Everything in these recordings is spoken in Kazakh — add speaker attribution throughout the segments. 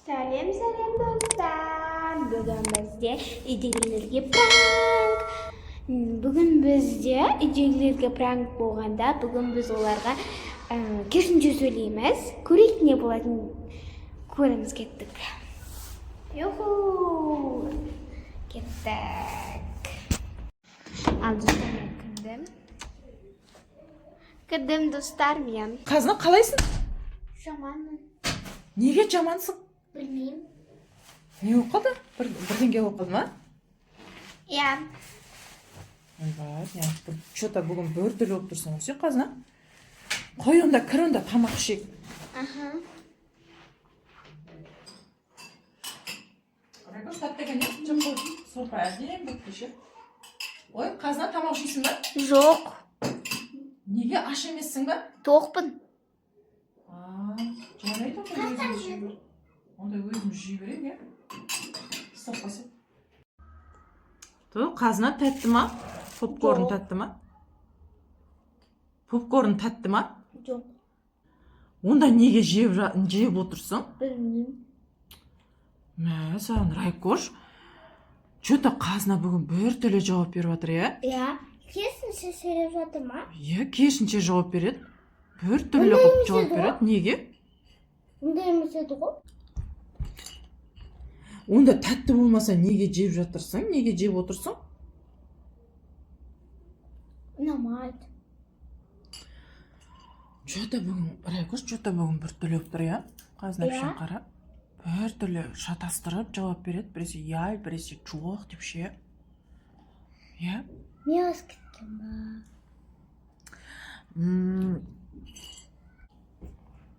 Speaker 1: Салем достар. Бүгін бізде идейлерге пранк. Пранк болғанда, бүгін біз оларға керісінше сөйлейміз. Көрейік не болатынын көреміз, кеттік. Юху! Кеттік. Ал достар, мен кірдім достар, мен.
Speaker 2: Қазына қалайсың?
Speaker 1: Жаманмын.
Speaker 2: Неге жамансың?
Speaker 1: Білмеймін.
Speaker 2: Не оқылды? Бірдеңге оқылды ма?
Speaker 1: Иә.
Speaker 2: Что-то бүгін бөртілі болып тұрсың ғой сен, Қазына. Қой онда, кір онда, тамақ ішейік. Райкош, тәттеген не? Жоқ, сорпа әдейін бұтты ше. Ой, Қазына, тамақ ішейсің ба?
Speaker 1: Жоқ.
Speaker 2: Неге аш емессің ба?
Speaker 1: Тоқпын.
Speaker 2: Жарайды ғой, өзіміз жей бер. Онда өзіміз жей берейік, е? Сорпасы. Қазына тәтті ма? Попкорн тәтті ма? Попкорн тәтті ма?
Speaker 1: Жоқ.
Speaker 2: Онда неге жеп отырсың?
Speaker 1: Білмеймін.
Speaker 2: Мә, саған Райкош. Что-то Қазына бүгін бір түрлі жауап беріп жатыр, е?
Speaker 1: Иә. Керісінше сөйлеп жатыр ма?
Speaker 2: Е, керісінше жауап береді. Бір түрлі қылып жауап береді. Неге?
Speaker 1: Ондай емес еді ғой.
Speaker 2: Онда тәтті болмаса неге жеп жатырсың? Неге жеп отырсың?
Speaker 1: Ұнамайды.
Speaker 2: Что-то бүгін, Райкош, что-то бүгін бір түрлі болып тұр, е? Қазына пішін қара. Бір түрлі шатастырып жауап береді. Біресе я, біресе жоқ деп ше. Е?
Speaker 1: Не ас кеткен ба?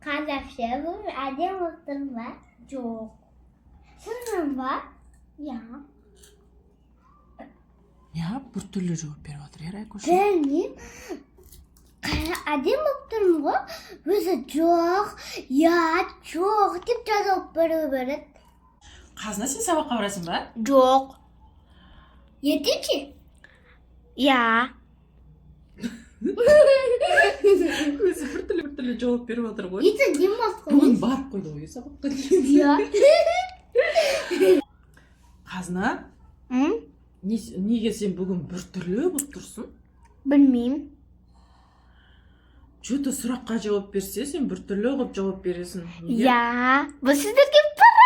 Speaker 1: Қазақша бұл әдем отырм ба? Жоқ. Шынымен ба? Я.
Speaker 2: Я, бір түрлі жауап беріп жатыр, е, Райкош?
Speaker 1: Білмеймін. Әдем отырм ғой? Өзі жоқ, я, жоқ деп жазып береді.
Speaker 2: Қазына, сен сабаққа барасың ба?
Speaker 1: Жоқ. Ертең? Я.
Speaker 2: Өзі бір түрлі жауап беріп жатыр ғой.
Speaker 1: Ертең демалыс қой.
Speaker 2: Бүгін барып қойды ғой сабаққа.
Speaker 1: Я.
Speaker 2: Қазына, неге сен бүгін бір түрлі болып тұрсың?
Speaker 1: Білмеймін.
Speaker 2: Что-то сұраққа жауап берсе, сен бір түрлі қылып жауап бересің.
Speaker 1: Я. Бұл сіздерге пранк.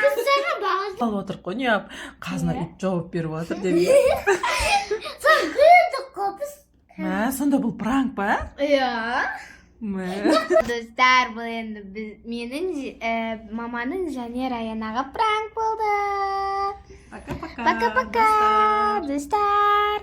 Speaker 1: Біз саған бағыз.
Speaker 2: Алып отыр қой, не Қазына ит жауап беріп жатыр деп.
Speaker 1: Сан күлдік қопыз.
Speaker 2: Сонда бұл пранк па?
Speaker 1: Я.
Speaker 2: Достар,
Speaker 1: бұл енді менің маманың және Раянаға пранк болды.
Speaker 2: Пока-пока.
Speaker 1: Пока-пока, достар.